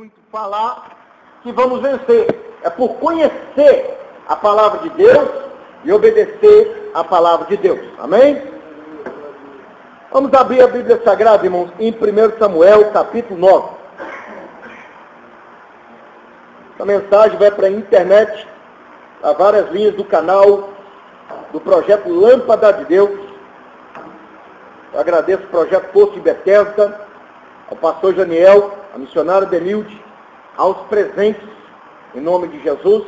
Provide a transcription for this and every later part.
muito falar que vamos vencer. É por conhecer a palavra de Deus e obedecer a palavra de Deus. Amém? Vamos abrir a Bíblia Sagrada, irmãos, em 1 Samuel, capítulo 9. Essa mensagem vai para a internet, a várias linhas do canal do projeto Lâmpada de Deus. Eu agradeço o projeto Poço de Betesda, ao pastor Janiel, a missionária Denilde, aos presentes, em nome de Jesus.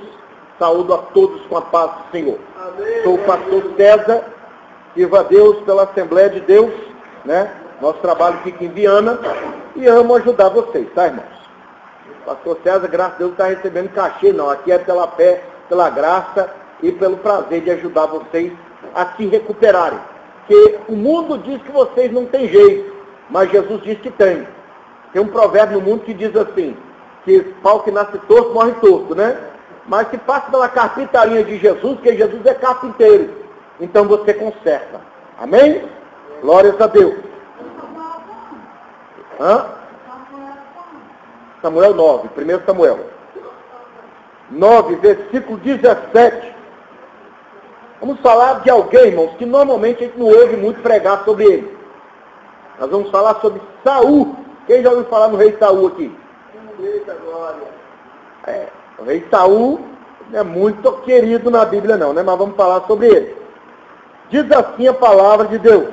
Saúdo a todos com a paz do Senhor. Amém. Sou o pastor César, sirvo a Deus pela Assembleia de Deus, né? Nosso trabalho fica em Viana e amo ajudar vocês, tá, irmãos? Pastor César, graças a Deus, não está recebendo cachê, não. Aqui é pela fé, pela graça e pelo prazer de ajudar vocês a se recuperarem. Porque o mundo diz que vocês não têm jeito, mas Jesus diz que tem. Tem um provérbio no mundo que diz assim, que pau que nasce torto, morre torto, né? Mas se passa pela carpintaria de Jesus, porque Jesus é carpinteiro. Então você conserta. Amém? Glórias a Deus. Samuel 9, 1 Samuel 9, versículo 17. Vamos falar de alguém, irmãos, que normalmente a gente não ouve muito pregar sobre ele. Nós vamos falar sobre Saul. Quem já ouviu falar no rei Saul aqui? Eita glória! O rei Saul não é muito querido na Bíblia não, né? Mas vamos falar sobre ele. Diz assim a palavra de Deus.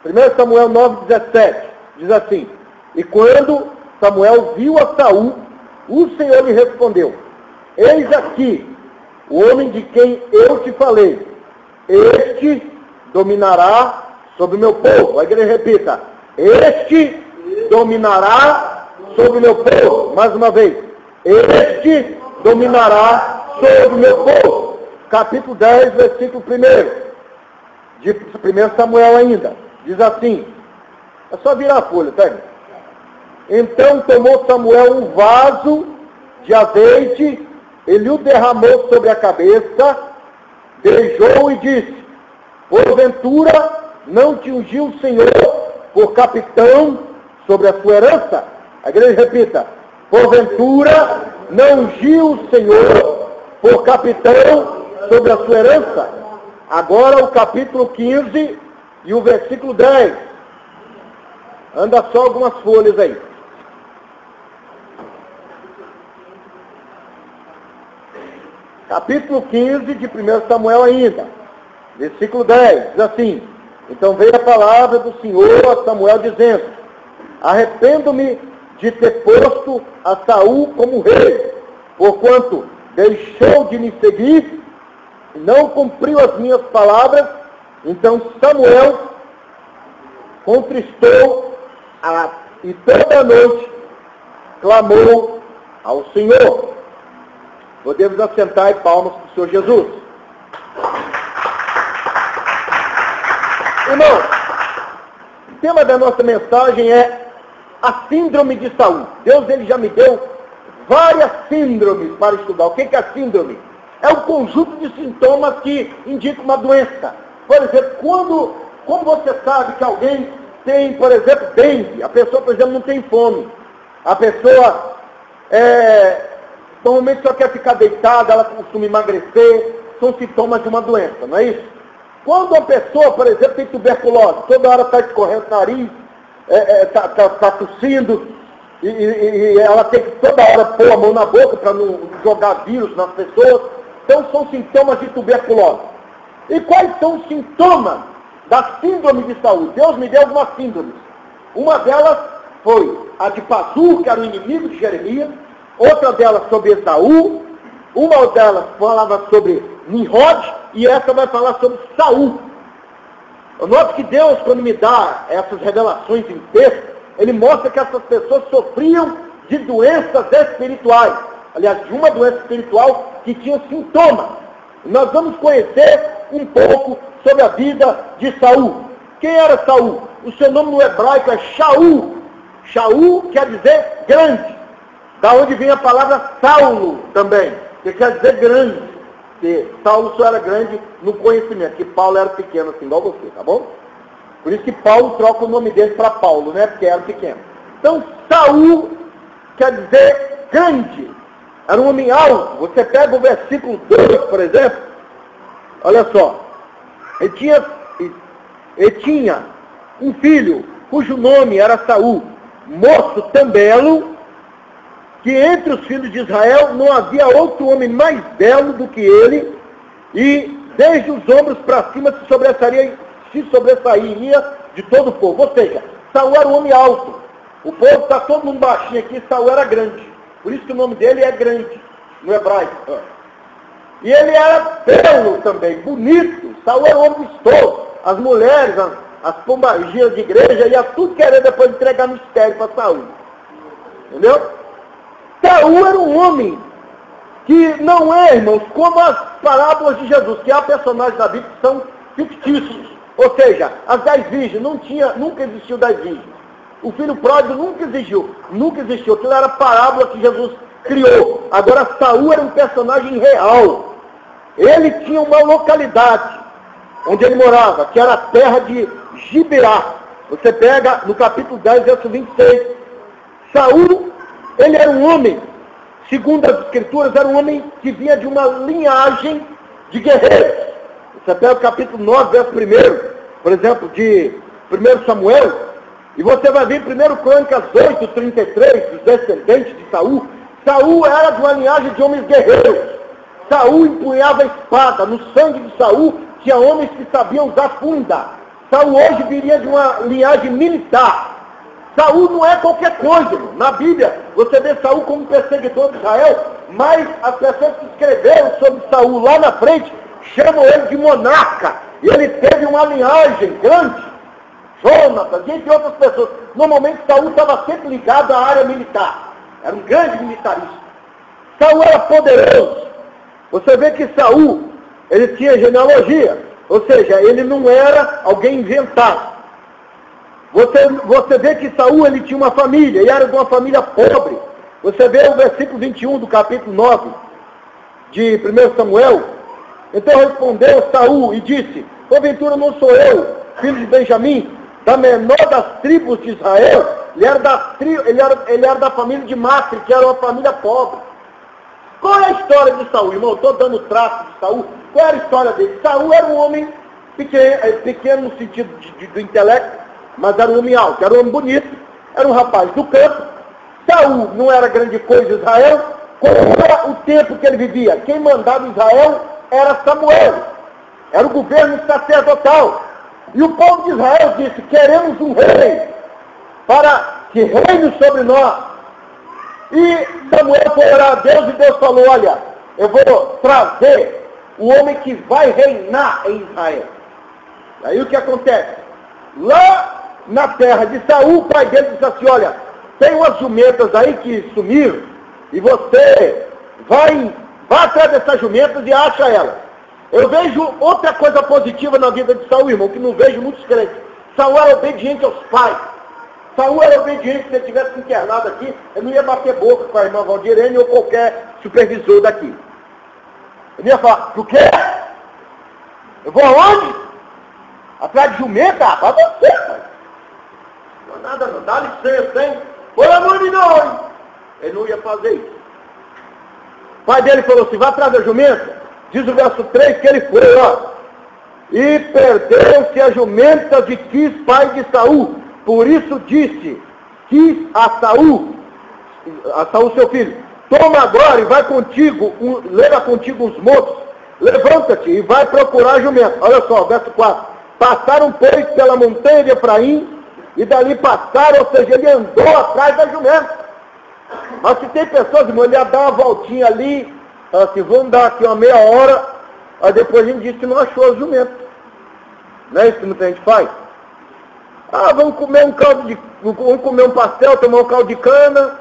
1 Samuel 9, 17. Diz assim: E quando Samuel viu a Saul, o Senhor lhe respondeu: Eis aqui o homem de quem eu te falei. Este dominará sobre o meu povo. A igreja repita: Este dominará sobre o meu povo. Mais uma vez. Este dominará sobre o meu povo. Capítulo 10, versículo 1. De 1 Samuel ainda. Diz assim. É só virar a folha, tá? Então tomou Samuel um vaso de azeite, ele o derramou sobre a cabeça, beijou e disse: Porventura não te ungiu o Senhor por capitão sobre a sua herança? A igreja repita: Porventura não ungiu o Senhor por capitão sobre a sua herança? Agora o capítulo 15 e o versículo 10. Anda só algumas folhas aí. Capítulo 15 de 1 Samuel ainda. Versículo 10. Diz assim: Então veio a palavra do Senhor a Samuel dizendo: Arrependo-me de ter posto a Saul como rei, porquanto deixou de me seguir e não cumpriu as minhas palavras. Então Samuel contristou e toda a noite clamou ao Senhor. Podemos assentar e palmas para o Senhor Jesus. Irmão, o tema da nossa mensagem é a síndrome de Saul. Deus ele já me deu várias síndromes para estudar. O que é a síndrome? É um conjunto de sintomas que indicam uma doença. Por exemplo, como você sabe que alguém tem, por exemplo, dengue, a pessoa, por exemplo, não tem fome. A pessoa normalmente só quer ficar deitada, ela costuma emagrecer, são sintomas de uma doença, não é isso? Quando a pessoa, por exemplo, tem tuberculose, toda hora está escorrendo o nariz, está tossindo, e ela tem que toda hora pôr a mão na boca para não jogar vírus nas pessoas, então são sintomas de tuberculose. E quais são os sintomas da síndrome de Saul? Deus me deu algumas síndromes. Uma delas foi a de Pazur, que era o inimigo de Jeremias. Outra delas sobre Esaú. Uma delas falava sobre Nimrod. E essa vai falar sobre Saul. Eu noto que Deus, quando me dá essas revelações em texto, ele mostra que essas pessoas sofriam de doenças espirituais. Aliás, de uma doença espiritual que tinha sintomas. Nós vamos conhecer um pouco sobre a vida de Saul. Quem era Saul? O seu nome no hebraico é Shaul. Shaul quer dizer grande. Da onde vem a palavra Saulo também, que quer dizer grande. Porque Saulo só era grande no conhecimento, que Paulo era pequeno assim, igual você, tá bom? Por isso que Paulo troca o nome dele para Paulo, né? Porque era pequeno. Então, Saul quer dizer grande. Era um homem alto. Você pega o versículo 2, por exemplo. Olha só. Ele tinha um filho, cujo nome era Saul, moço também, que entre os filhos de Israel não havia outro homem mais belo do que ele, e desde os ombros para cima se sobressairia de todo o povo. Ou seja, Saul era um homem alto. O povo está todo mundo baixinho aqui, Saul era grande. Por isso que o nome dele é grande, no hebraico. E ele era belo também, bonito. Saul era um homem vistoso. As mulheres, as pombagias de igreja, ia tudo querer depois entregar mistério para Saul. Entendeu? Saul era um homem que não é, irmãos, como as parábolas de Jesus, que há personagens da Bíblia que são fictícios. Ou seja, as 10 virgens, nunca existiu 10 virgens. O filho pródigo nunca existiu. Aquilo era parábola que Jesus criou. Agora, Saul era um personagem real. Ele tinha uma localidade onde ele morava, que era a terra de Gibeá. Você pega no capítulo 10, verso 26. Saul, ele era um homem, segundo as escrituras, era um homem que vinha de uma linhagem de guerreiros. Você pega o capítulo 9, verso 1, por exemplo, de 1 Samuel, e você vai ver em 1 Crônicas 8, 33, dos descendentes de Saul. Saul era de uma linhagem de homens guerreiros. Saul empunhava a espada. No sangue de Saul tinha homens que sabiam usar funda. Saul hoje viria de uma linhagem militar. Saul não é qualquer coisa, irmão. Na Bíblia, você vê Saul como perseguidor de Israel, mas as pessoas que escreveram sobre Saul lá na frente chamam ele de monarca. E ele teve uma linhagem grande. Jonatas, entre outras pessoas. Normalmente Saul estava sempre ligado à área militar. Era um grande militarista. Saul era poderoso. Você vê que Saul, ele tinha genealogia. Ou seja, ele não era alguém inventado. Você vê que Saul, ele tinha uma família, e era de uma família pobre. Você vê o versículo 21 do capítulo 9 de 1 Samuel. Então respondeu Saul e disse: porventura não sou eu, filho de Benjamim, da menor das tribos de Israel? Ele era da família de Macre, que era uma família pobre. Qual é a história de Saul, irmão? Estou dando traço de Saul. Qual era a história dele? Saul era um homem pequeno no sentido do intelecto, mas era um homem alto, era um homem bonito, era um rapaz do campo. Saul não era grande coisa em Israel. Qual era o tempo que ele vivia? Quem mandava em Israel era Samuel. Era o governo sacerdotal. E o povo de Israel disse: queremos um rei para que reine sobre nós. E Samuel foi orar a Deus e Deus falou: olha, eu vou trazer o homem que vai reinar em Israel. Aí o que acontece? Lá na terra de Saul, o pai dele disse assim: olha, tem umas jumentas aí que sumiram, e você vai atrás dessas jumentas e acha elas. Eu vejo outra coisa positiva na vida de Saul, irmão, que não vejo muitos crentes. Saul era obediente aos pais. Saul era obediente. Se ele tivesse internado aqui, ele não ia bater boca com a irmã Valdirene ou qualquer supervisor daqui. Ele ia falar: tu quê? Eu vou aonde? Atrás de jumenta? Para você, pai. Não nada não, dá licença, hein? Pelo amor de Deus! Ele não ia fazer isso. O pai dele falou assim: vai atrás da jumenta. Diz o verso 3 que ele foi, ó. E perdeu-se a jumenta de Quis, pai de Saul. Por isso disse Quis a Saul seu filho: toma agora e vai contigo, leva contigo uns moços, levanta-te e vai procurar a jumenta. Olha só, verso 4. Passaram, pois, pela montanha de Efraim, e dali passaram, ou seja, ele andou atrás da jumenta. Mas se tem pessoas, irmão, ele ia dar uma voltinha ali, assim, vamos dar aqui uma meia hora, aí depois a gente diz que não achou a jumenta. Não é isso que muita gente faz? Ah, vamos comer um pastel, tomar um caldo de cana.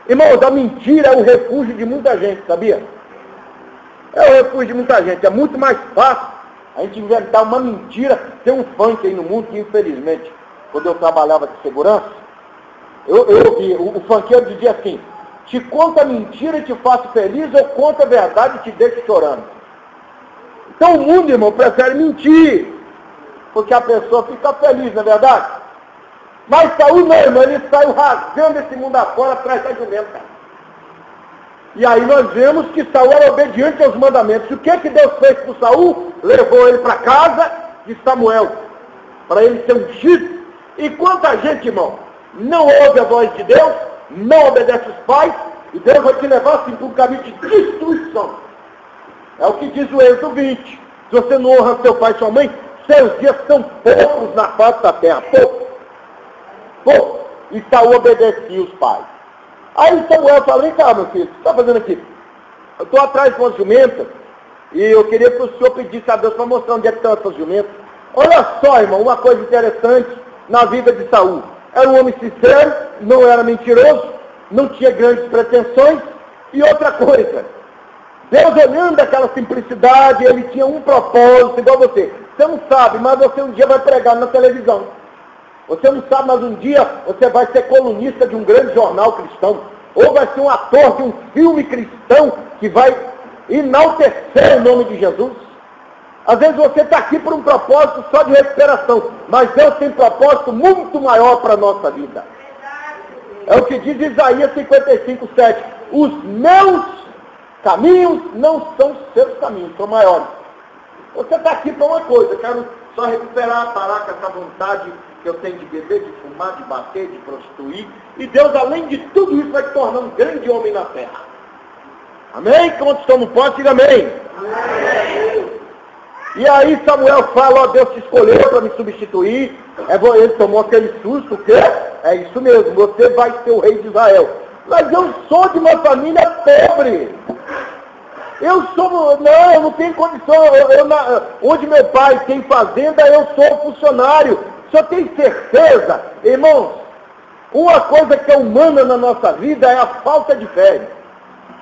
Irmãos, a mentira é o refúgio de muita gente, sabia? É o refúgio de muita gente. É muito mais fácil a gente inventar uma mentira. Tem um funk aí no mundo que, infelizmente, quando eu trabalhava de segurança, eu ouvi, o funkeiro dizia assim: te conta mentira e te faço feliz, ou conta a verdade e te deixo chorando. Então o mundo, irmão, prefere mentir, porque a pessoa fica feliz, não é verdade? Mas Saul não, irmão, ele saiu rasgando esse mundo afora atrás da jumenta. E aí nós vemos que Saul era obediente aos mandamentos. E o que Deus fez com Saul? Levou ele para casa de Samuel, para ele ser ungido. E quanta gente, irmão, não ouve a voz de Deus, não obedece os pais, e Deus vai te levar assim para um caminho de destruição. É o que diz o Êxodo 20. Se você não honra seu pai e sua mãe, seus dias são poucos na face da terra. Pouco. E Saul obedecia os pais. Aí Samuel fala, vem cá, meu filho, o que você está fazendo aqui? Eu estou atrás de uma jumenta, e eu queria que o senhor pedisse a Deus para mostrar onde é que estão essas jumentas. Olha só, irmão, uma coisa interessante na vida de Saul. Era um homem sincero, não era mentiroso, não tinha grandes pretensões. E outra coisa, Deus olhando aquela simplicidade, ele tinha um propósito, igual você. Você não sabe, mas você um dia vai pregar na televisão. Você não sabe, mas um dia você vai ser colunista de um grande jornal cristão. Ou vai ser um ator de um filme cristão que vai enaltecer o nome de Jesus. Às vezes você está aqui por um propósito só de recuperação, mas Deus tem propósito muito maior para a nossa vida. É o que diz Isaías 55:7. Os meus caminhos não são os seus caminhos, são maiores. Você está aqui para uma coisa, quero só recuperar, parar com essa vontade que eu tenho de beber, de fumar, de bater, de prostituir. E Deus, além de tudo isso, vai te tornar um grande homem na terra. Amém? Quantos estão no poste, diga amém. Amém. E aí Samuel fala, ó, Deus te escolheu para me substituir. Ele tomou aquele susto, o quê? É isso mesmo, você vai ser o rei de Israel. Mas eu sou de uma família pobre. Eu não tenho condição. Onde meu pai tem fazenda, eu sou funcionário. Só tem certeza, irmãos, uma coisa que é humana na nossa vida é a falta de fé.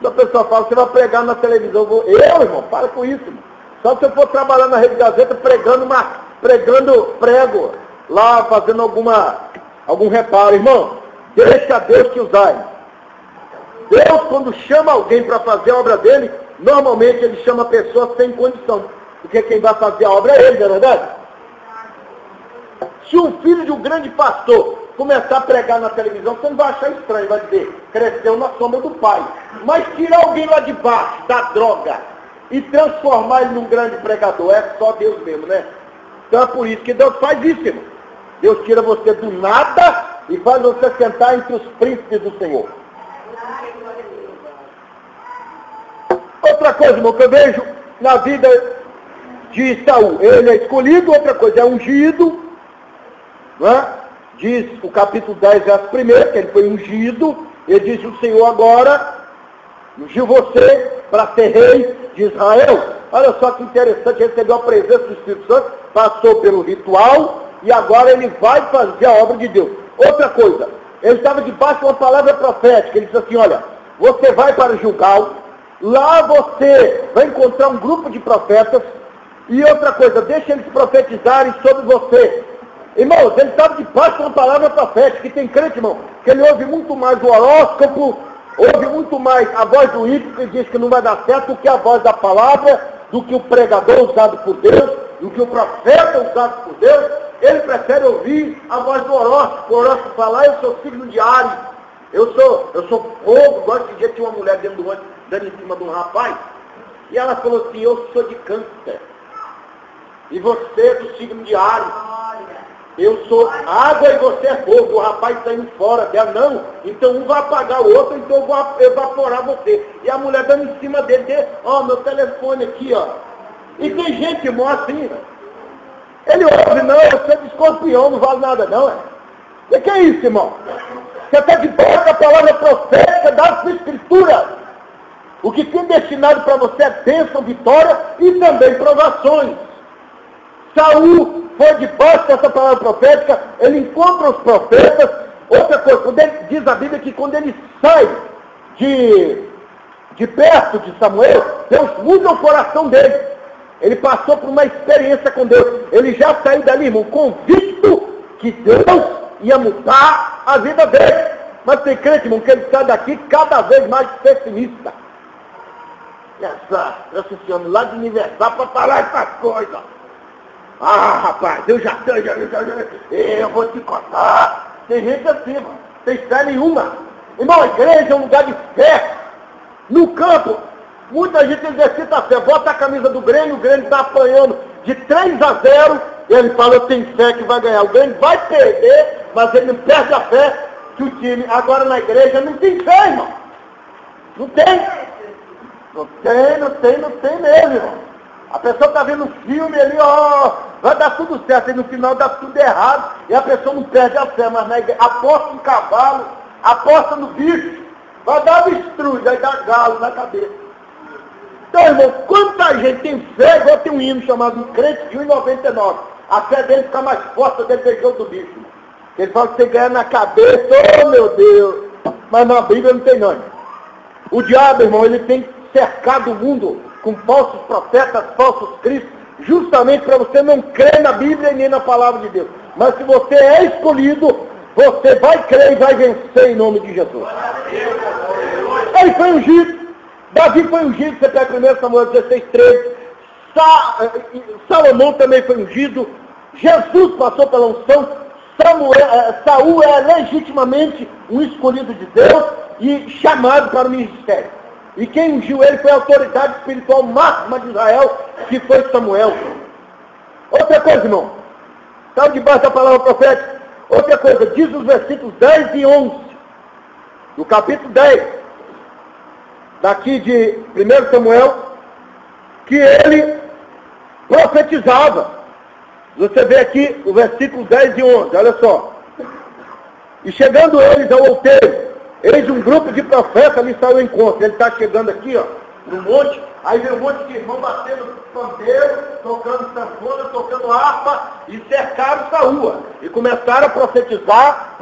A pessoa fala, você vai pregar na televisão. Eu, irmão, para com isso. Irmão. Só se eu for trabalhar na Rede Gazeta pregando prego lá, fazendo algum reparo. Irmão, deixa Deus te usar. Deus, quando chama alguém para fazer a obra dele, normalmente ele chama a pessoa sem condição. Porque quem vai fazer a obra é ele, não é verdade? Se um filho de um grande pastor começar a pregar na televisão, você não vai achar estranho, vai dizer, cresceu na sombra do pai. Mas tirar alguém lá de baixo, da droga, e transformar ele num grande pregador, é só Deus mesmo, né? Então é por isso que Deus faz isso, irmão. Deus tira você do nada e faz você sentar entre os príncipes do Senhor. Outra coisa, irmão, que eu vejo na vida de Saul, ele é escolhido, outra coisa, é ungido, não é? Diz o capítulo 10, verso 1, que ele foi ungido, ele diz, o Senhor agora ungiu você para ser rei de Israel. Olha só que interessante, recebeu a presença do Espírito Santo, passou pelo ritual, e agora ele vai fazer a obra de Deus. Outra coisa, ele estava debaixo de uma palavra profética, ele disse assim, olha, você vai para Gilgal, lá você vai encontrar um grupo de profetas, e outra coisa, deixa eles profetizarem sobre você. Irmãos, ele estava debaixo de uma palavra profética, que tem crente, irmão, que ele ouve muito mais o horóscopo, ouve muito mais a voz do ímpio, que diz que não vai dar certo, do que a voz da palavra, do que o pregador usado por Deus, do que o profeta usado por Deus. Ele prefere ouvir a voz do horóscopo. O horóscopo falar, eu sou signo de Áries, eu sou fogo. Igual esse dia tinha uma mulher dentro do ônibus, dando em cima de um rapaz, e ela falou assim, eu sou de Câncer, e você é do signo de Áries. Eu sou água e você é fogo. O rapaz está indo fora dela. Não, então um vai apagar o outro, então eu vou evaporar você. E a mulher dando em cima dele, ó, meu telefone aqui, ó. E tem gente, irmão, assim, né? Ele ouve, não, eu sou de escorpião, não vale nada não, é. O que é isso, irmão? Você está de boca a palavra profética da sua escritura. O que tem destinado para você é bênção, vitória e também provações. Saul foi debaixo dessa palavra profética, ele encontra os profetas. Outra coisa, quando ele, diz a Bíblia que quando ele sai de perto de Samuel, Deus muda o coração dele. Ele passou por uma experiência com Deus. Ele já saiu dali, irmão, convicto que Deus ia mudar a vida dele. Mas tem crente, irmão, que ele sai daqui cada vez mais pessimista. Esse homem lá de Universal para falar essas coisas. Ah, rapaz, eu vou te contar. Tem gente assim, irmão. Tem fé nenhuma. Irmão, a igreja é um lugar de fé. No campo, muita gente exercita a fé. Bota a camisa do Grêmio, o Grêmio está apanhando de 3-0, e ele fala, eu tenho fé que vai ganhar. O Grêmio vai perder, mas ele não perde a fé que o time. Agora na igreja não tem fé, irmão. Não tem. Não tem mesmo, irmão. A pessoa está vendo um filme ali, ó, vai dar tudo certo, e no final dá tudo errado, e a pessoa não perde a fé, mas na igreja, aposta no cavalo, aposta no bicho, vai dar avestruz, vai dar galo na cabeça. Então, irmão, quanta gente tem fé, igual tem um hino chamado Crente de 1,99. A fé dele fica mais forte do que o do bicho. Ele fala que você ganha na cabeça, oh meu Deus, mas na Bíblia não tem não. O diabo, irmão, ele tem cercado o mundo com falsos profetas, falsos cristos, justamente para você não crer na Bíblia e nem na palavra de Deus. Mas se você é escolhido, você vai crer e vai vencer em nome de Jesus. Ele foi ungido. Davi foi ungido, você pega 1 Samuel 16:13. Salomão também foi ungido. Jesus passou pela unção. Saul é legitimamente um escolhido de Deus e chamado para o ministério. E quem ungiu ele foi a autoridade espiritual máxima de Israel, que foi Samuel. Outra coisa, irmão. Está debaixo da palavra profética. Outra coisa, diz os versículos 10 e 11, do capítulo 10, daqui de 1 Samuel, que ele profetizava. Você vê aqui o versículo 10 e 11, olha só. E chegando eles ao outeiro, eis um grupo de profetas ali saiu ao encontro. Ele está chegando aqui, ó, no monte, aí vem um monte de irmãos batendo pandeiro, tocando sanfona, tocando harpa, e cercaram Saúl. E começaram a profetizar,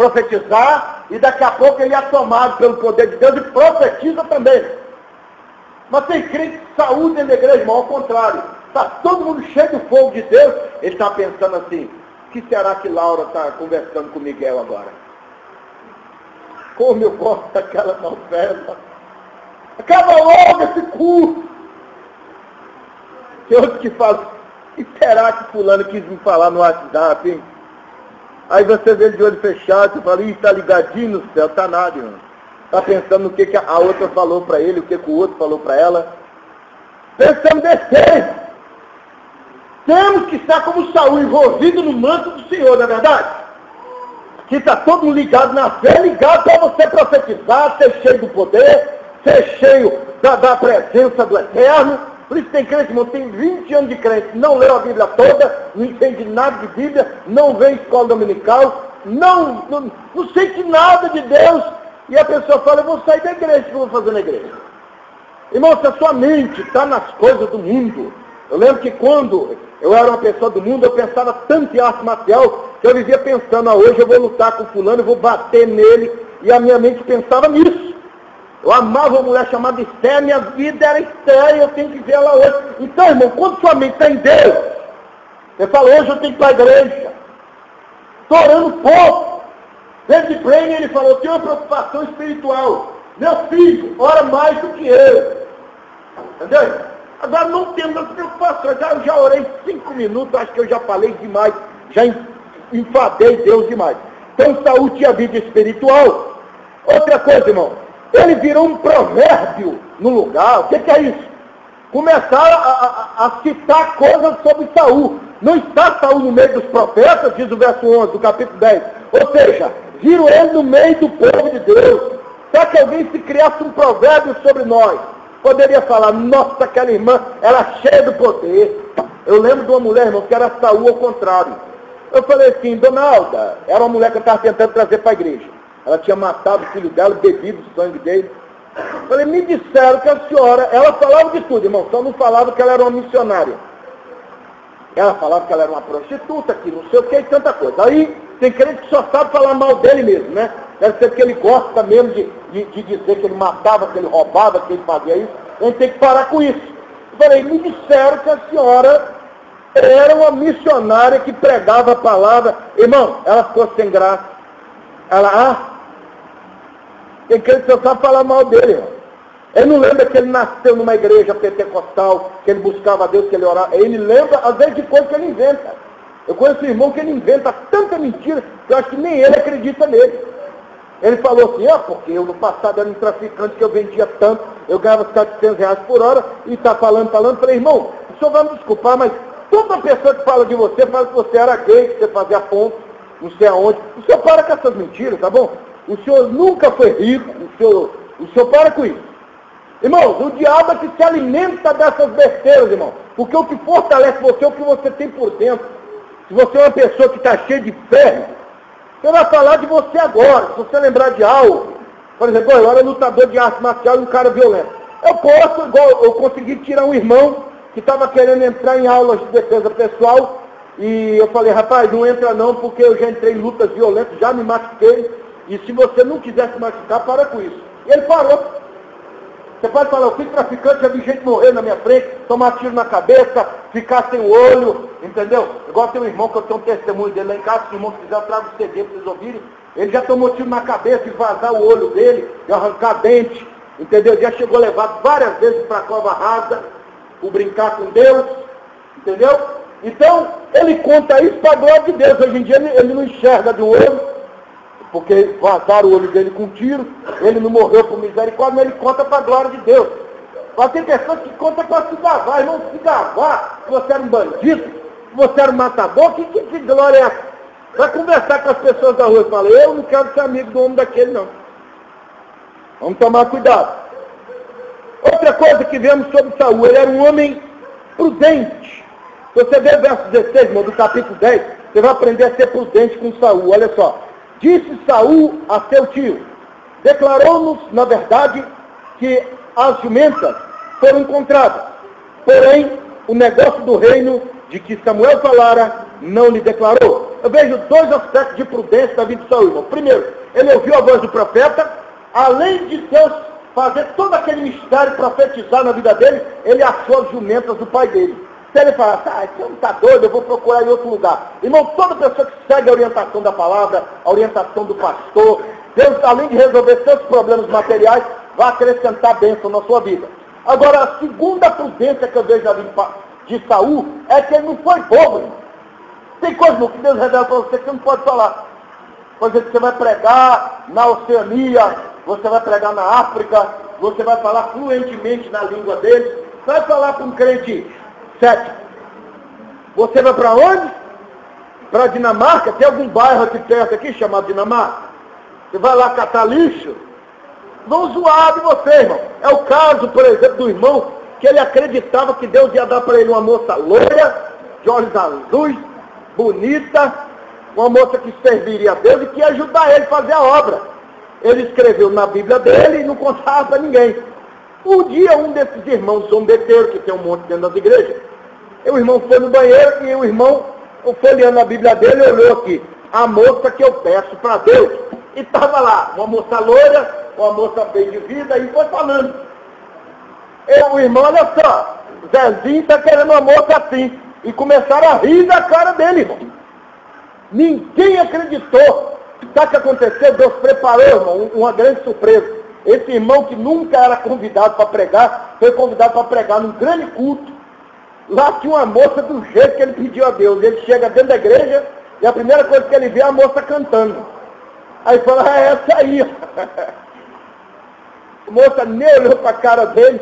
e daqui a pouco ele é tomado pelo poder de Deus e profetiza também. Mas tem crente que Saúl dentro da igreja, irmão, ao contrário. Está todo mundo cheio do fogo de Deus, ele está pensando assim, o que será que Laura está conversando com Miguel agora? Como eu gosto daquela novela. Acaba logo esse culto. Tem outro que fala, e será que fulano quis me falar no WhatsApp, hein? Aí você vê ele de olho fechado, você fala, está ligadinho no céu, tá nada, irmão. Está pensando no que a outra falou para ele, o que o outro falou para ela. Pensando descer. Temos que estar como Saúl, envolvido no manto do Senhor, não é verdade? Que está todo mundo ligado na fé, ligado para você profetizar, ser cheio do poder, ser cheio da presença do Eterno. Por isso tem crente, irmão, tem 20 anos de crente, não leu a Bíblia toda, não entende nada de Bíblia, não vem em escola dominical, não sente nada de Deus, e a pessoa fala, eu vou sair da igreja, o que eu vou fazer na igreja? Irmão, se a sua mente está nas coisas do mundo, eu lembro que quando eu era uma pessoa do mundo, eu pensava tanto em arte marcial, que eu vivia pensando, hoje eu vou lutar com fulano, eu vou bater nele, e a minha mente pensava nisso. Eu amava uma mulher chamada Esther, minha vida era Esther, e eu tenho que ver ela hoje. Então, irmão, quando sua mente está em Deus, você fala, hoje eu tenho que ir para a igreja. Estou orando pouco. Desde Brain ele falou, eu tenho uma preocupação espiritual. Meu filho, ora mais do que eu. Entendeu? Agora não temos as preocupações. Eu já orei 5 minutos, acho que eu já falei demais, já enfadei Deus demais. Então Saúl tinha vida espiritual. Outra coisa, irmão, ele virou um provérbio no lugar. O que é isso? Começaram a citar coisas sobre Saúl. Não está Saúl no meio dos profetas, diz o verso 11 do capítulo 10. Ou seja, viram ele no meio do povo de Deus. Será que alguém se criasse um provérbio sobre nós? Poderia falar, nossa, aquela irmã era cheia do poder. Eu lembro de uma mulher, irmão, que era Saúl ao contrário. Eu falei assim, dona Alda, era uma mulher que eu estava tentando trazer para a igreja. Ela tinha matado o filho dela, bebido o sangue dele. Eu falei, me disseram que a senhora, ela falava de tudo, irmão, só não falava que ela era uma missionária. Ela falava que ela era uma prostituta, que não sei o que e tanta coisa. Aí tem crente que só sabe falar mal dele mesmo, né? Deve ser que ele gosta mesmo de dizer que ele matava, que ele roubava, que ele fazia isso. A gente tem que parar com isso. Eu falei, me disseram que a senhora era uma missionária que pregava a palavra. Irmão, ela ficou sem graça. Ela, tem crente que só sabe falar mal dele, irmão. Ele não lembra que ele nasceu numa igreja pentecostal, que ele buscava a Deus, que ele orava. Ele lembra, às vezes, de coisas que ele inventa. Eu conheço um irmão que ele inventa tanta mentira que eu acho que nem ele acredita nele. Ele falou assim, porque eu no passado era um traficante que eu vendia tanto, eu ganhava R$700 por hora, e está falando. Falei, irmão, o senhor vai me desculpar, mas toda pessoa que fala de você, fala que você era gay, que você fazia ponto, não sei aonde. O senhor para com essas mentiras, tá bom? O senhor nunca foi rico, o senhor para com isso. Irmãos, o diabo é que se alimenta dessas besteiras, irmão. Porque o que fortalece você é o que você tem por dentro. Se você é uma pessoa que está cheia de fé, você vai falar de você agora. Se você lembrar de algo, por exemplo, eu era lutador de arte marcial e um cara violento. Eu posso, igual eu consegui tirar um irmão que estava querendo entrar em aulas de defesa pessoal, e eu falei, rapaz, não entra não, porque eu já entrei em lutas violentas, já me machuquei, e se você não quiser se machucar, para com isso. E ele parou. Você pode falar, eu fui traficante, já vi gente morrer na minha frente, tomar tiro na cabeça, ficar sem o olho, entendeu? Igual tem um irmão que eu tenho um testemunho dele lá em casa, se o irmão quiser, eu trago o CD para vocês ouvirem. Ele já tomou tiro na cabeça, de vazar o olho dele, de arrancar dente, entendeu? Já chegou levado várias vezes para a cova rasa, por brincar com Deus, entendeu? Então, ele conta isso para a glória de Deus. Hoje em dia ele não enxerga de um olho, porque vazaram o olho dele com um tiro, ele não morreu por misericórdia, mas ele conta para a glória de Deus. Mas tem pessoas que contam para se gavar, e não se gavar, que você era um bandido, que você era um matador, que glória é essa? Vai conversar com as pessoas da rua e fala, eu não quero ser amigo do homem daquele, não. Vamos tomar cuidado. Outra coisa que vemos sobre Saul, ele era um homem prudente. Se você ver o verso 16, irmão, do capítulo 10, você vai aprender a ser prudente com Saul. Olha só. Disse Saul a seu tio, declarou-nos, na verdade, que as jumentas foram encontradas. Porém, o negócio do reino de que Samuel falara, não lhe declarou. Eu vejo dois aspectos de prudência da vida de Saul, irmão. Primeiro, ele ouviu a voz do profeta, além de Deus fazer todo aquele mistério, profetizar na vida dele, ele achou as jumentas do pai dele. Se ele falasse, você não está doido, eu vou procurar em outro lugar. Irmão, toda pessoa que segue a orientação da palavra, a orientação do pastor, Deus, além de resolver seus problemas materiais, vai acrescentar bênção na sua vida. Agora, a segunda prudência que eu vejo na vida de Saul é que ele não foi bobo, irmão. Tem coisa que Deus revela para você que você não pode falar. Por exemplo, você vai pregar na Oceania, você vai pregar na África, você vai falar fluentemente na língua deles, vai falar para um crente cético. Você vai para onde? Para Dinamarca? Tem algum bairro aqui perto aqui chamado Dinamarca? Você vai lá catar lixo? Vão zoar de você, irmão. É o caso, por exemplo, do irmão que ele acreditava que Deus ia dar para ele uma moça loira, de olhos azuis, bonita, uma moça que serviria a Deus e que ia ajudar ele a fazer a obra. Ele escreveu na Bíblia dele e não contava para ninguém. Um dia, um desses irmãos zombeteiros, que tem um monte dentro das igrejas, o irmão foi no banheiro e o irmão, folheando a Bíblia dele, olhou aqui, a moça que eu peço para Deus. E estava lá, uma moça loira, uma moça bem de vida, e foi falando. O irmão, olha só, Zezinho está querendo uma moça assim. E começaram a rir da cara dele, irmão. Ninguém acreditou. Sabe o que aconteceu? Deus preparou, irmão, uma grande surpresa. Esse irmão que nunca era convidado para pregar, foi convidado para pregar num grande culto. Lá tinha uma moça do jeito que ele pediu a Deus. Ele chega dentro da igreja e a primeira coisa que ele vê é a moça cantando. Aí fala, é essa aí. A moça nem olhou para a cara dele.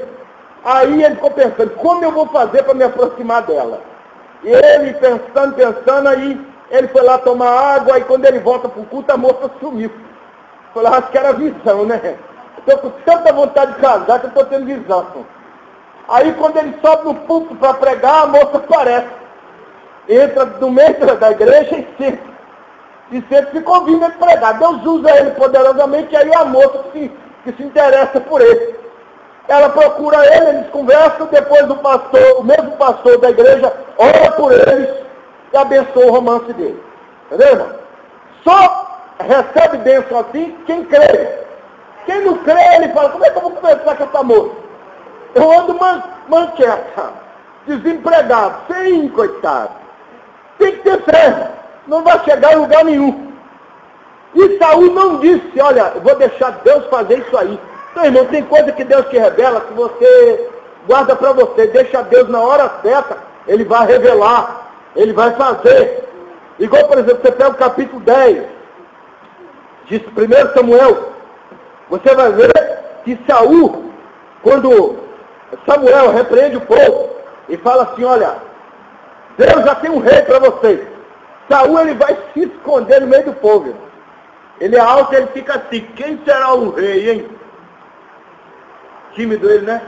Aí ele ficou pensando, como eu vou fazer para me aproximar dela? E ele pensando, aí ele foi lá tomar água, aí quando ele volta para o culto, a moça sumiu. Falei, acho que era visão, né? Estou com tanta vontade de casar que eu estou tendo visão. Aí quando ele sobe no púlpito para pregar, a moça aparece. Entra no meio da igreja e senta. E sempre fica ouvindo ele pregar. Deus usa ele poderosamente, e aí a moça que se interessa por ele. Ela procura ele, eles conversam, depois o mesmo pastor da igreja, ora por eles e abençoa o romance dele. Entendeu, irmão? Só recebe bênção assim quem crê. Quem não crê, ele fala, como é que eu vou conversar com essa moça? Eu ando mancheta, desempregado, sem coitado. Tem que ter fé, não vai chegar em lugar nenhum. E Saul não disse, olha, eu vou deixar Deus fazer isso aí. Então, irmão, tem coisa que Deus te revela que você guarda para você, deixa Deus na hora certa, Ele vai revelar, Ele vai fazer. Igual, por exemplo, você pega o capítulo 10 de 1 Samuel, você vai ver que Saul, quando Samuel repreende o povo e fala assim, olha, Deus já tem um rei para vocês. Saul, ele vai se esconder no meio do povo. Irmão. Ele é alto, ele fica assim, quem será o rei, hein? Tímido ele, né?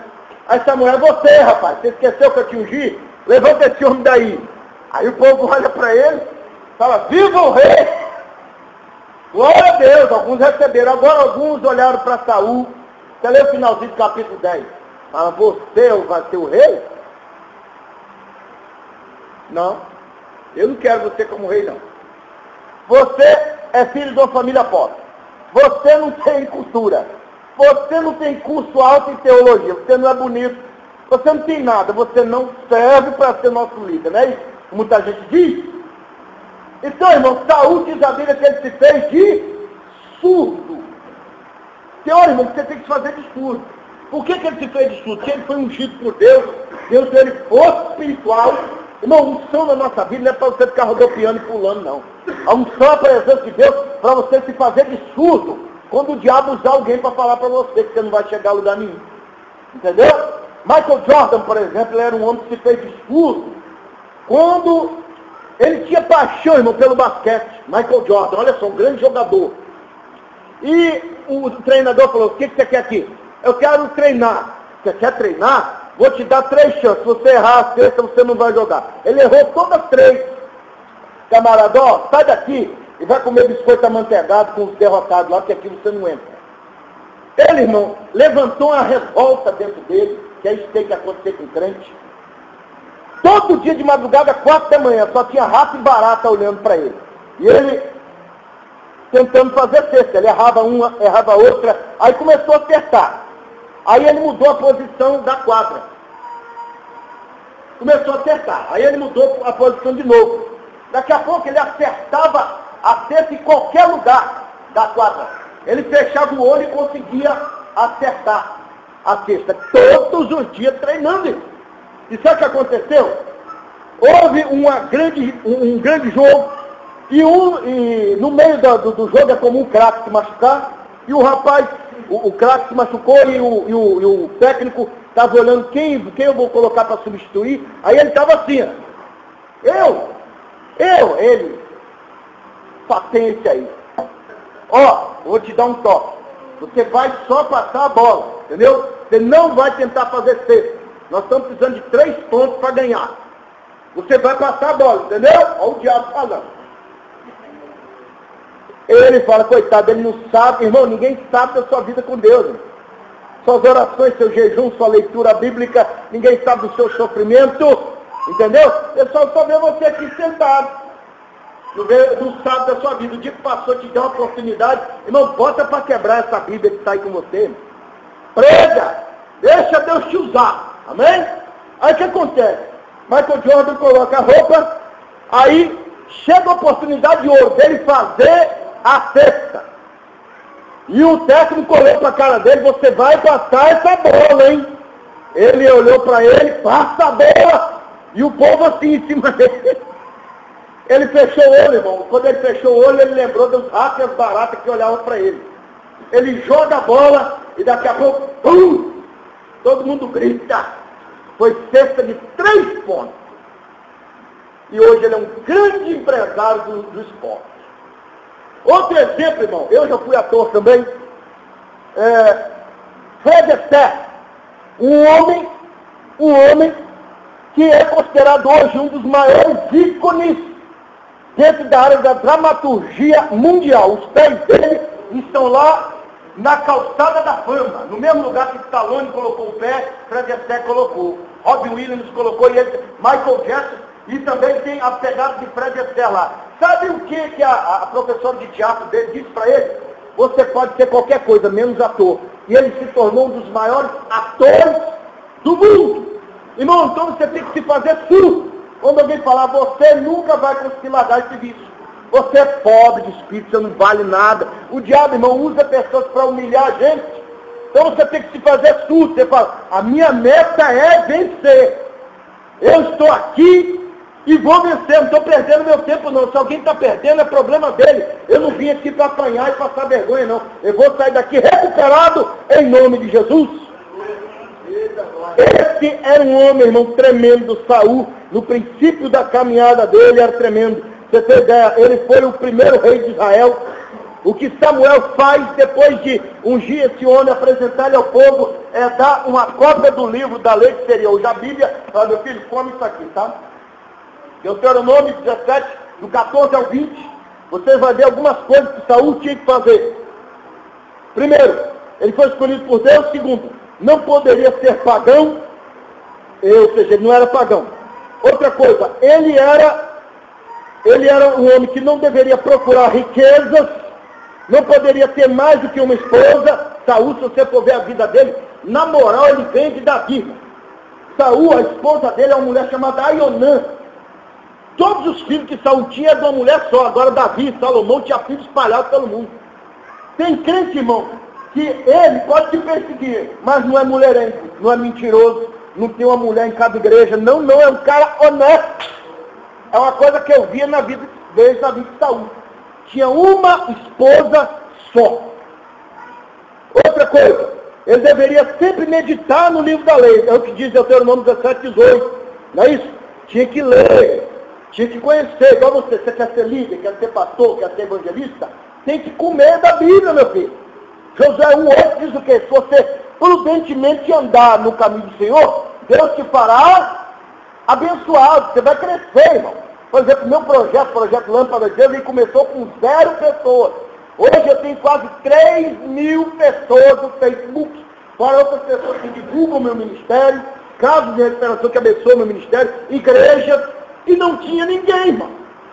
Aí Samuel, você, rapaz, você esqueceu que eu te ungi? Levanta esse homem daí. Aí o povo olha para ele, fala, viva o rei! Glória a Deus, alguns receberam. Agora alguns olharam para Saul. Você lê o finalzinho do capítulo 10. Fala, você vai ser o rei? Não, eu não quero você como rei, não. Você é filho de uma família pobre. Você não tem cultura. Você não tem curso alto em teologia. Você não é bonito. Você não tem nada. Você não serve para ser nosso líder, não é isso? Muita gente diz. Então, irmão, Saul diz a Bíblia que ele se fez de surdo. Senhor, irmão, você tem que se fazer de surdo. Por que ele se fez de surdo? Porque ele foi ungido por Deus. Deus deu ele força espiritual. Irmão, unção na nossa vida não é para você ficar rodopiando e pulando, não. A unção é a presença de Deus para você se fazer de surdo. Quando o diabo usar alguém para falar para você que você não vai chegar a lugar nenhum. Entendeu? Michael Jordan, por exemplo, ele era um homem que se fez de surdo. Quando ele tinha paixão, irmão, pelo basquete. Michael Jordan, olha só, um grande jogador. E o treinador falou, o que você quer aqui? Eu quero treinar. Você quer treinar? Vou te dar 3 chances. Se você errar a sexta, você não vai jogar. Ele errou todas 3. Camarada, ó, sai daqui e vai comer biscoito amanteigado com os derrotados lá, que aqui você não entra. Ele, irmão, levantou uma revolta dentro dele, que é isso que tem que acontecer com o crente. Todo dia de madrugada, 4 da manhã, só tinha rato e barata olhando para ele. E ele tentando fazer cesta. Ele errava uma, errava outra, aí começou a acertar. Aí ele mudou a posição da quadra. Começou a acertar. Aí ele mudou a posição de novo. Daqui a pouco ele acertava a cesta em qualquer lugar da quadra. Ele fechava o olho e conseguia acertar a cesta. Todos os dias treinando isso. E sabe o que aconteceu? Houve um grande jogo. E no meio do jogo é comum o craque se machucar. E o rapaz, o craque se machucou e o técnico estava olhando quem eu vou colocar para substituir. Aí ele estava assim, ó. Ele, paciência aí. Ó, vou te dar um toque. Você vai só passar a bola, entendeu? Você não vai tentar fazer cesta. Nós estamos precisando de 3 pontos para ganhar. Você vai passar a bola, entendeu? Olha o diabo falando. Ele fala, coitado, ele não sabe, irmão, ninguém sabe da sua vida com Deus. Irmão. Suas orações, seu jejum, sua leitura bíblica, ninguém sabe do seu sofrimento. Entendeu? Ele só vê você aqui sentado. Não sabe da sua vida. O dia que passou, te deu uma oportunidade. Irmão, bota para quebrar essa Bíblia que está aí com você. Irmão. Prega. Deixa Deus te usar. Amém? Aí o que acontece? Michael Jordan coloca a roupa. Aí chega a oportunidade de ouro dele fazer a cesta. E o técnico olhou para a cara dele. Você vai passar essa bola, hein? Ele olhou para ele. Passa a bola. E o povo assim em cima dele. Ele fechou o olho, irmão. Quando ele fechou o olho, ele lembrou dos ratos e as baratas que olhavam para ele. Ele joga a bola e daqui a pouco, pum! Todo mundo grita. Foi cesta de 3 pontos. E hoje ele é um grande empresário do esporte. Outro exemplo, irmão. Eu já fui ator também. Fred Astaire. Um homem que é considerado hoje um dos maiores ícones dentro da área da dramaturgia mundial. Os pés dele estão lá na calçada da fama, no mesmo lugar que Stallone colocou o pé, Fred Astaire colocou, Robin Williams colocou, e ele, Michael Jackson, e também tem a pegada de Fred Astaire lá. Sabe o que a professora de teatro dele disse para ele? Você pode ser qualquer coisa, menos ator. E ele se tornou um dos maiores atores do mundo. Irmão, então você tem que se fazer surdo. Quando alguém falar, você nunca vai conseguir largar esse vício. Você é pobre de espírito, você não vale nada. O diabo, irmão, usa pessoas para humilhar a gente. Então você tem que se fazer surdo. Você fala, a minha meta é vencer. Eu estou aqui E vou vencer, não estou perdendo meu tempo não. Se alguém está perdendo, é problema dele. Eu não vim aqui para apanhar e passar vergonha, não. Eu vou sair daqui recuperado em nome de Jesus. Esse era um homem, irmão, tremendo. Saul, no princípio da caminhada dele, era tremendo. Você tem ideia, ele foi o primeiro rei de Israel. O que Samuel faz depois de ungir esse homem, apresentar ele ao povo, é dar uma cópia do livro da lei que seria hoje a Bíblia. Fala, meu filho, come isso aqui, tá? Deuteronômio 17, do 14 ao 20, você vai ver algumas coisas que Saul tinha que fazer. Primeiro, ele foi escolhido por Deus. Segundo, não poderia ser pagão, ou seja, ele não era pagão. Outra coisa, ele era um homem que não deveria procurar riquezas, não poderia ter mais do que uma esposa. Saul, se você for ver a vida dele, na moral ele vem de Davi. Saul, a esposa dele é uma mulher chamada Aionã. Todos os filhos que Saul tinha eram de uma mulher só. Agora Davi e Salomão tinham filhos espalhados pelo mundo. Tem crente, irmão, que ele pode te perseguir, mas não é mulherengo, não é mentiroso, não tem uma mulher em cada igreja. Não, é um cara honesto. É uma coisa que eu via na vida de Saul. Tinha uma esposa só. Outra coisa, ele deveria sempre meditar no livro da lei. É o que diz Deuteronômio 17, 18. Não é isso? Tinha que ler. Tinha que conhecer, igual você quer ser líder, quer ser pastor, quer ser evangelista, tem que comer da Bíblia, meu filho. Josué 1,8 diz o quê? Se você prudentemente andar no caminho do Senhor, Deus te fará abençoado, você vai crescer, irmão. Por exemplo, meu projeto Lâmpada de Deus, ele começou com 0 pessoas. Hoje eu tenho quase 3.000 pessoas no Facebook, fora outras pessoas que divulgam meu ministério, casos de recuperação que abençoam meu ministério, igrejas. E não tinha ninguém, irmão.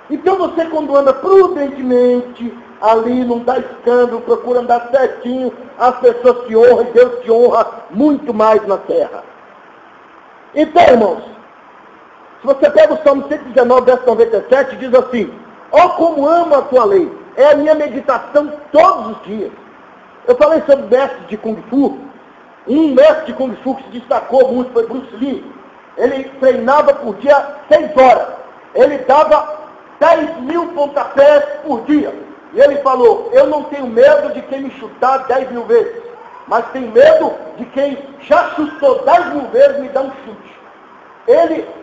Então você, quando anda prudentemente, ali não dá escândalo, procura andar certinho, as pessoas te honram e Deus te honra muito mais na terra. Então, irmãos, se você pega o Salmo 119, verso 97, diz assim: ó como amo a tua lei, é a minha meditação todos os dias. Eu falei sobre mestres de Kung Fu. Um mestre de Kung Fu que se destacou muito foi Bruce Lee. Ele treinava por dia 6 horas. Ele dava 10.000 pontapés por dia. E ele falou: eu não tenho medo de quem me chutar 10.000 vezes, mas tenho medo de quem já chutou 10.000 vezes e me dá um chute.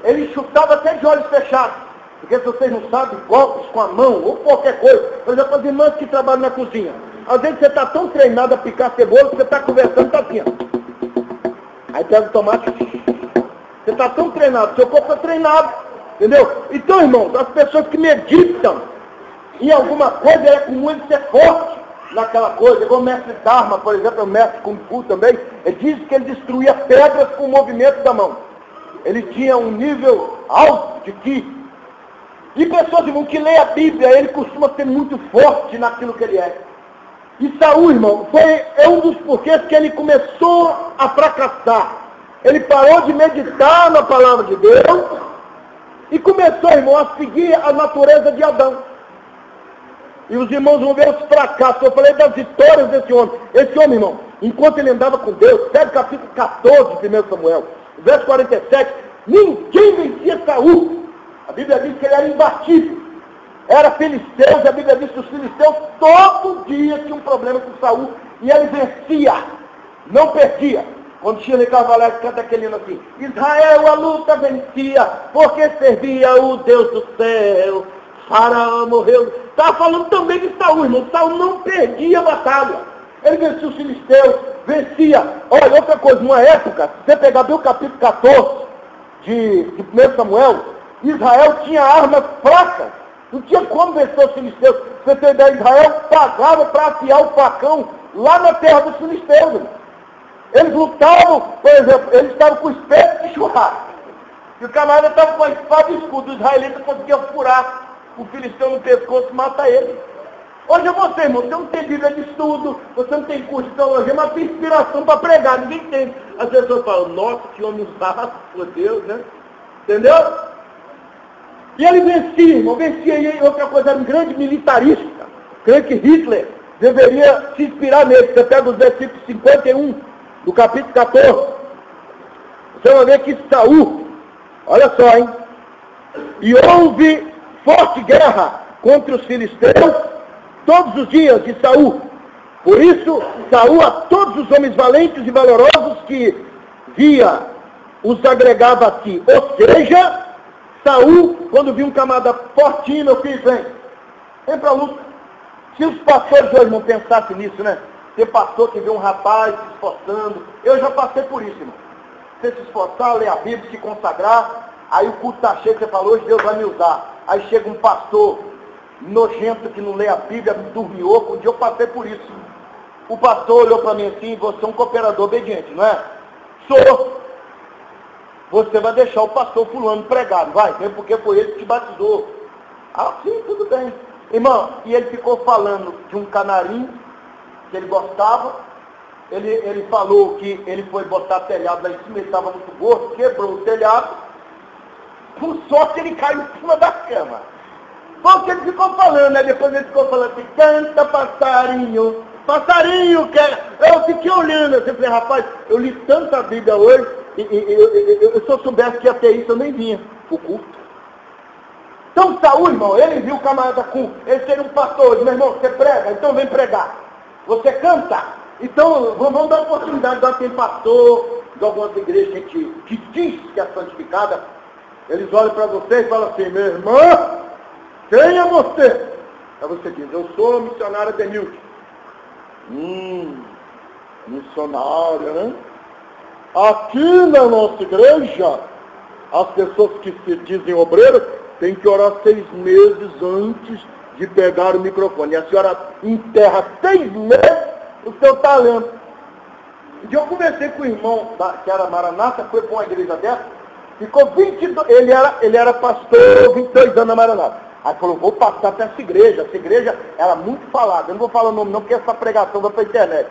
Ele chutava até de olhos fechados. Porque se vocês não sabem, golpes com a mão ou qualquer coisa. Por exemplo, as irmãs que trabalham na cozinha. Às vezes você está tão treinado a picar cebola que você está conversando, está assim, ó. Aí pega o tomate. Você está tão treinado, seu corpo está treinado, entendeu? Então, irmãos, as pessoas que meditam em alguma coisa, é comum ele ser forte naquela coisa. Igual o mestre Dharma, por exemplo, o mestre Kung Fu também, ele diz que ele destruía pedras com o movimento da mão. Ele tinha um nível alto de Ki. E pessoas, irmão, que leem a Bíblia, ele costuma ser muito forte naquilo que ele é. E Saul, irmão, é um dos porquês que ele começou a fracassar. Ele parou de meditar na palavra de Deus e começou, irmão, a seguir a natureza de Adão. E os irmãos vão ver os fracassos. Eu falei das vitórias desse homem. Esse homem, irmão, enquanto ele andava com Deus, pega o capítulo 14 de 1 Samuel, verso 47, ninguém vencia Saul. A Bíblia diz que ele era imbatível. Era filisteus, a Bíblia diz que os filisteus todo dia tinham um problema com Saul e ele vencia, não perdia. Quando Shirley Carvalho canta aquele hino assim: Israel a luta vencia, porque servia o Deus do céu. Faraó morreu. Estava falando também de Saul, irmão. Saul não perdia a batalha. Ele vencia os filisteus, vencia. Olha, outra coisa, numa época, se você pegar bem o capítulo 14 de 1 Samuel, Israel tinha armas fracas. Não tinha como vencer os filisteus. Você tem ideia, Israel pagava para afiar o facão lá na terra dos filisteus, irmão. Eles lutavam, por exemplo, eles estavam com espeto de churrasco. E o camarada estava com a espada e escudo. Os israelitas conseguiam furar o filisteu no pescoço e matar ele. Hoje é você, irmão, você não tem Bíblia de estudo, você não tem curso de teologia, mas tem inspiração para pregar, ninguém tem. As pessoas falam: nossa, que homem usado, por Deus, né? Entendeu? E ele vencia, irmão, vencia. E outra coisa, era um grande militarista. Creio que Hitler deveria se inspirar nele. Você pega os versículos 51 do capítulo 14. Você vai ver que Saul, olha só, hein? E houve forte guerra contra os filisteus todos os dias de Saul. Por isso, Saul a todos os homens valentes e valorosos que via, os agregava a si. Ou seja, Saul, quando viu um camarada fortinho, meu filho, vem pra luta. Se os pastores hoje não pensassem nisso, né? Ter pastor que vê um rapaz se esforçando. Eu já passei por isso, irmão. Você se esforçar, ler a Bíblia, se consagrar, aí o culto está cheio, você falou, hoje Deus vai me usar. Aí chega um pastor nojento que não lê a Bíblia, dormioco. Um dia eu passei por isso. O pastor olhou para mim assim, você é um cooperador obediente, não é? Sou. Você vai deixar o pastor fulano pregado, vai, mesmo porque foi ele que te batizou. Ah, sim, tudo bem. Irmão, e ele ficou falando de um canarinho que ele gostava. Ele falou que ele foi botar telhado lá em cima, ele estava muito gordo, quebrou o telhado. Por sorte ele caiu em cima da cama. Foi o que ele ficou falando, né? Depois ele ficou falando assim, canta passarinho, passarinho, eu fiquei olhando, eu falei, rapaz, eu li tanta Bíblia hoje, e se eu soubesse que ia ter isso, eu nem vinha pro culto. Então Saul, irmão, ele viu o camarada com, ele seria um pastor, disse, meu irmão, você prega? Então vem pregar. Você canta? Então vamos dar oportunidade, agora tem pastor de algumas igrejas que diz que é santificada, eles olham para você e falam assim, meu irmão, quem é você? Aí você diz, eu sou missionária Denilton. Missionária, né? Aqui na nossa igreja, as pessoas que se dizem obreiras têm que orar 6 meses antes de pegar o microfone. E a senhora enterra 6 meses o seu talento. Um dia eu conversei com o irmão que era Maranata, foi para uma igreja dessa, ficou 22, ele era pastor 22 anos na Maranata. Aí falou, vou passar para essa igreja era muito falada, eu não vou falar o nome não, porque essa pregação vai para a internet.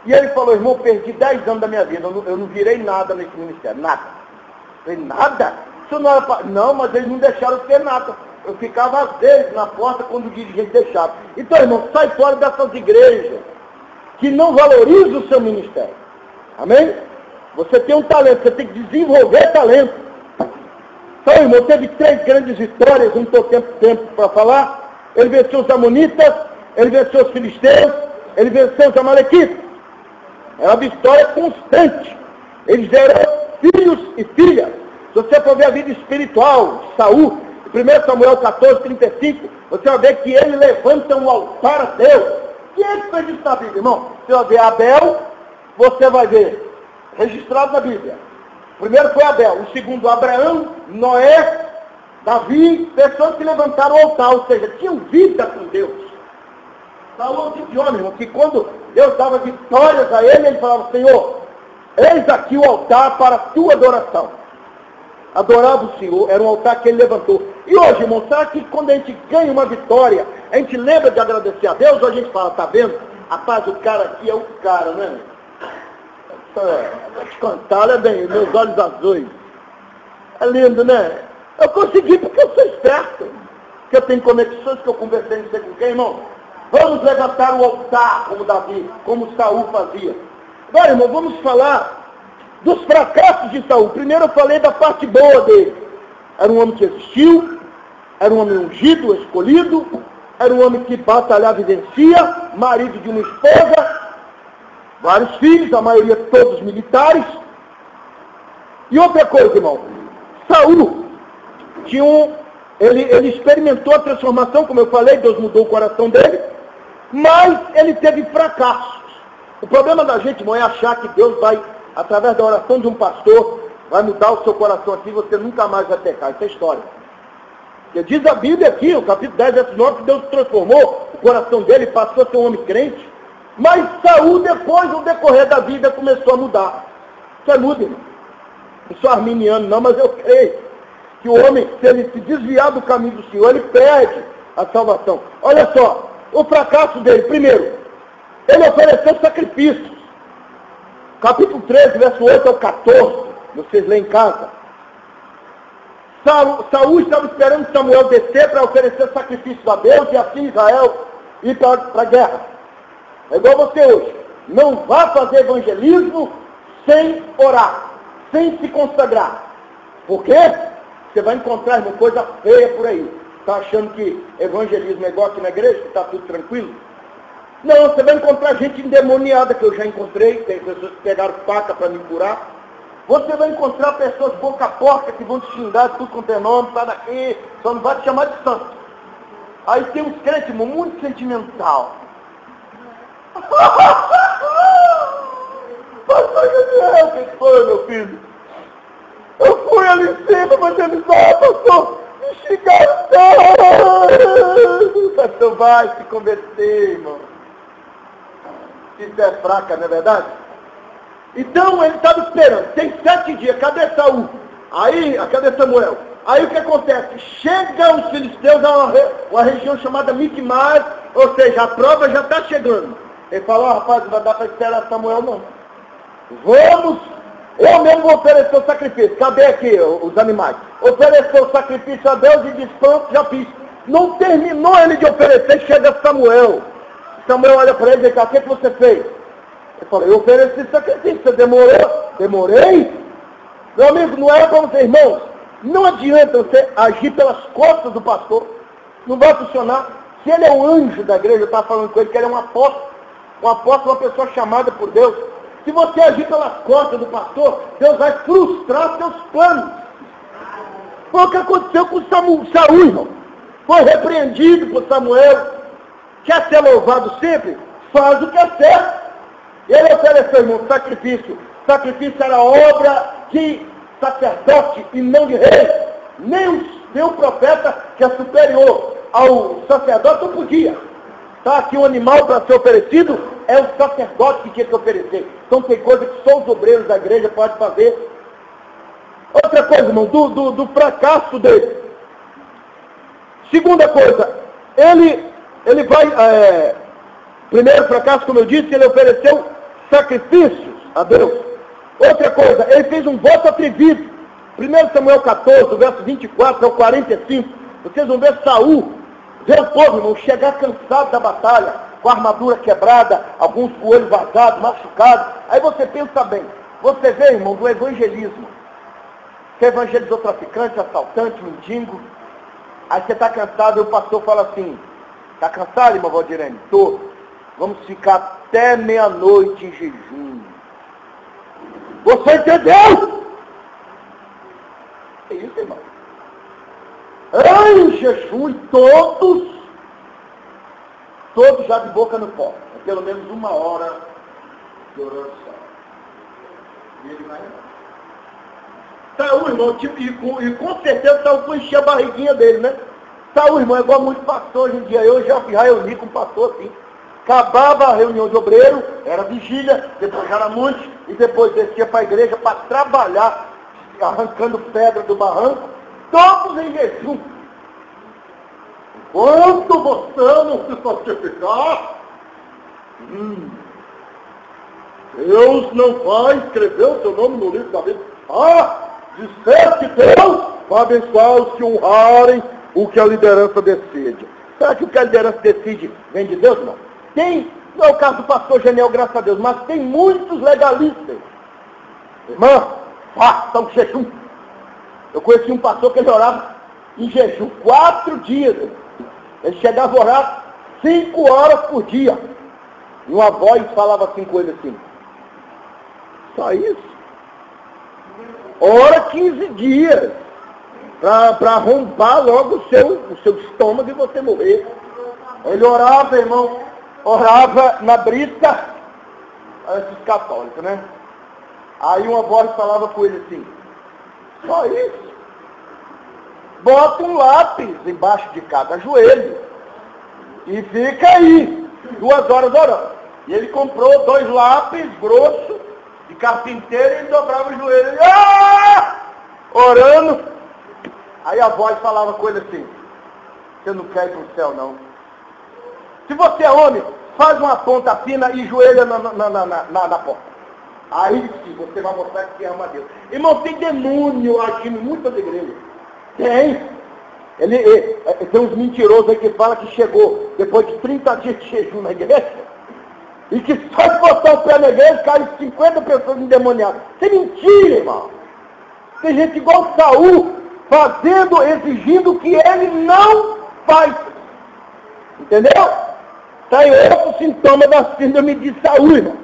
E ele falou, irmão, perdi 10 anos da minha vida, eu não virei nada nesse ministério, nada. Eu falei, nada? Isso não era não, mas eles não deixaram ter nada. Eu ficava às vezes na porta quando o dirigente deixava. Então, irmão, sai fora dessas igrejas que não valorizam o seu ministério. Amém? Você tem um talento, você tem que desenvolver talento. Então, irmão, teve 3 grandes vitórias, não estou tempo para falar. Ele venceu os amonitas, ele venceu os filisteus, ele venceu os amalequitas. É uma vitória constante. Eles eram filhos e filhas. Se você for ver a vida espiritual de Saul, 1 Samuel 14, 35, você vai ver que ele levanta um altar a Deus. Quem é que fez isso na Bíblia, irmão? Você vai ver Abel, você vai ver registrado na Bíblia. O primeiro foi Abel, o segundo Abraão, Noé, Davi, pessoas que levantaram o altar, ou seja, tinham vida com Deus. Falou de homem, irmão, que quando Deus dava vitórias a ele falava, Senhor, eis aqui o altar para a tua adoração. Adorava o Senhor, era um altar que ele levantou. E hoje, irmão, será que quando a gente ganha uma vitória, a gente lembra de agradecer a Deus, ou a gente fala, tá vendo? Rapaz, o cara aqui é o cara, né? Vou te contar, olha bem, meus olhos azuis. É lindo, né? Eu consegui porque eu sou esperto. Porque eu tenho conexões que eu conversei não sei com quem, irmão. Vamos levantar o altar como Davi, como Saul fazia. Agora, irmão, vamos falar dos fracassos de Saul. Primeiro eu falei da parte boa dele. Era um homem que existiu, era um homem ungido, escolhido, era um homem que batalhava e vencia, marido de uma esposa, vários filhos, a maioria todos militares. E outra coisa, irmão, Saul tinha ele experimentou a transformação, como eu falei, Deus mudou o coração dele, mas ele teve fracassos. O problema da gente, irmão, é achar que Deus vai, através da oração de um pastor, vai mudar o seu coração assim, você nunca mais vai pecar. Isso é história. Porque diz a Bíblia aqui, no capítulo 10, verso 9, que Deus transformou o coração dele, passou a ser um homem crente. Mas Saul, depois, no decorrer da vida, começou a mudar. Isso é muda, irmão. Não sou arminiano não, mas eu creio que o homem, se ele se desviar do caminho do Senhor, ele perde a salvação. Olha só, o fracasso dele, primeiro, ele ofereceu sacrifícios. Capítulo 13, verso 8 ao 14, vocês lêem em casa. Saul estava esperando Samuel descer para oferecer sacrifícios a Deus e assim Israel ir para a guerra. É igual você hoje. Não vá fazer evangelismo sem orar, sem se consagrar. Por quê? Você vai encontrar, irmão, coisa feia por aí. Está achando que evangelismo é igual aqui na igreja, que está tudo tranquilo? Não, você vai encontrar gente endemoniada, que eu já encontrei, tem pessoas que pegaram faca para me curar. Você vai encontrar pessoas boca porca que vão te xingar de tudo quanto é nome, sai daqui, só não vai te chamar de santo. Aí tem uns crentes, irmão, muito sentimental. Pastor Gabriel, o que foi, meu filho? Eu fui ali em cima evangelizar, pastor, me xingaram. Pastor, vai se converter, irmão. Isso é fraca, não é verdade? Então ele estava esperando, tem 7 dias, cadê Saul? Aí, cadê Samuel? Aí o que acontece? Chegam os filisteus a uma região chamada Micmas, ou seja, a prova já está chegando. Ele falou, rapaz, não vai dar para esperar Samuel não. Vamos, eu mesmo vou oferecer o sacrifício. Cadê aqui os animais? Ofereceu o sacrifício a Deus e disse, pronto, já fiz. Não terminou ele de oferecer, chega Samuel. Samuel olha para ele e diz, o que você fez? Ele falou, eu ofereci sacrifício, você demorou? Demorei? Meu amigo, não era para você, irmãos. Não adianta você agir pelas costas do pastor. Não vai funcionar. Se ele é um anjo da igreja, eu estava falando com ele que ele é um apóstolo. Um apóstolo é uma pessoa chamada por Deus. Se você agir pelas costas do pastor, Deus vai frustrar seus planos. Foi o que aconteceu com Saul, irmão. Foi repreendido por Samuel. Quer ser louvado sempre? Faz o que é certo. Ele ofereceu, irmão, sacrifício. Sacrifício era obra de sacerdote e não de rei. Nem o profeta, que é superior ao sacerdote, não podia. Está aqui um animal para ser oferecido, é o sacerdote que tinha que oferecer. Então tem coisa que só os obreiros da igreja podem fazer. Outra coisa, irmão, do fracasso dele. Segunda coisa, ele vai... primeiro fracasso, como eu disse, ele ofereceu sacrifícios a Deus. Outra coisa, ele fez um voto atrevido. 1 Samuel 14, verso 24 ao 45. Vocês vão ver Saul, ver o povo, irmão, chegar cansado da batalha, com a armadura quebrada, alguns com o olho vazado, machucado. Aí você pensa bem. Você vê, irmão, do evangelismo. Você evangelizou traficante, assaltante, mendigo. Aí você está cansado e o pastor fala assim, está cansado, irmão Valdirene? Estou. Vamos ficar até meia-noite em jejum. Você entendeu? É isso, irmão. Em jejum e todos já de boca no pó. É pelo menos 1 hora de oração. E ele vai Saul, irmão, e com certeza Saul foi encher a barriguinha dele, né? Saul, irmão, é igual muito pastor hoje em dia. Eu já reuni com um pastor assim. Acabava a reunião de obreiro, era vigília, depois já era monte, e depois descia para a igreja para trabalhar, arrancando pedra do barranco, todos em jejum. Quando você não se santificar, Deus não vai escrever o seu nome no livro da vida. Disseste Deus vai abençoar os que honrarem o que a liderança decide. Será que o que a liderança decide vem de Deus? Não. Não é o caso do pastor Geniel, graças a Deus, mas tem muitos legalistas. Irmã, faça um jejum. Eu conheci um pastor que ele orava em jejum 4 dias. Ele chegava a orar 5 horas por dia. E uma voz falava assim com ele assim, só isso? Ora 15 dias para arrombar logo o seu estômago e você morrer. Ele orava, irmão, orava na brita, esses católicos, né? Aí uma voz falava com ele assim, só isso? Bota um lápis embaixo de cada joelho e fica aí, 2 horas orando. E ele comprou 2 lápis grossos de carpinteiro e dobrava o joelho, orando. Aí a voz falava com ele assim, você não quer ir para o céu não. Se você é homem, faz uma ponta fina e joelha na porta. Aí sim, você vai mostrar que ama a Deus. Irmão, tem demônio agindo em muitas igrejas. Tem. Tem uns mentirosos aí que falam que chegou depois de 30 dias de jejum na igreja e que só de botar o pé na igreja caem 50 pessoas endemoniadas. Isso é mentira, irmão. Tem gente igual Saul, exigindo que ele não faz. Entendeu? Está aí outro sintoma da síndrome de Saul, irmão.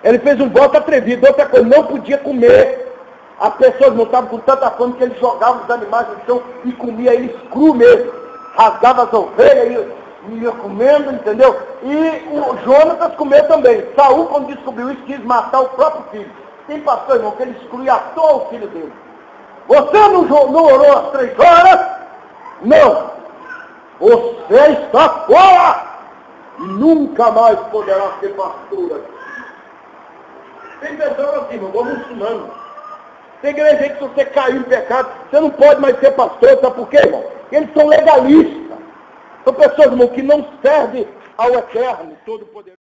Ele fez um voto atrevido. Outra coisa, não podia comer. As pessoas não estavam com tanta fome que ele jogava os animais no chão e comia eles cru mesmo. Rasgava as ovelhas e ia comendo, entendeu? E o Jonatas comeu também. Saul, quando descobriu isso, quis matar o próprio filho. Tem pastor, irmão, que ele exclui à toa o filho dele. Você não orou às 3 horas? Não. Você está fora! E nunca mais poderá ser pastor. Tem pessoas assim, irmão, igual muçulmano. Tem igreja aí que se você cair em pecado, você não pode mais ser pastor, sabe por quê, irmão? Eles são legalistas. São pessoas, irmão, que não servem ao Eterno, Todo-Poderoso.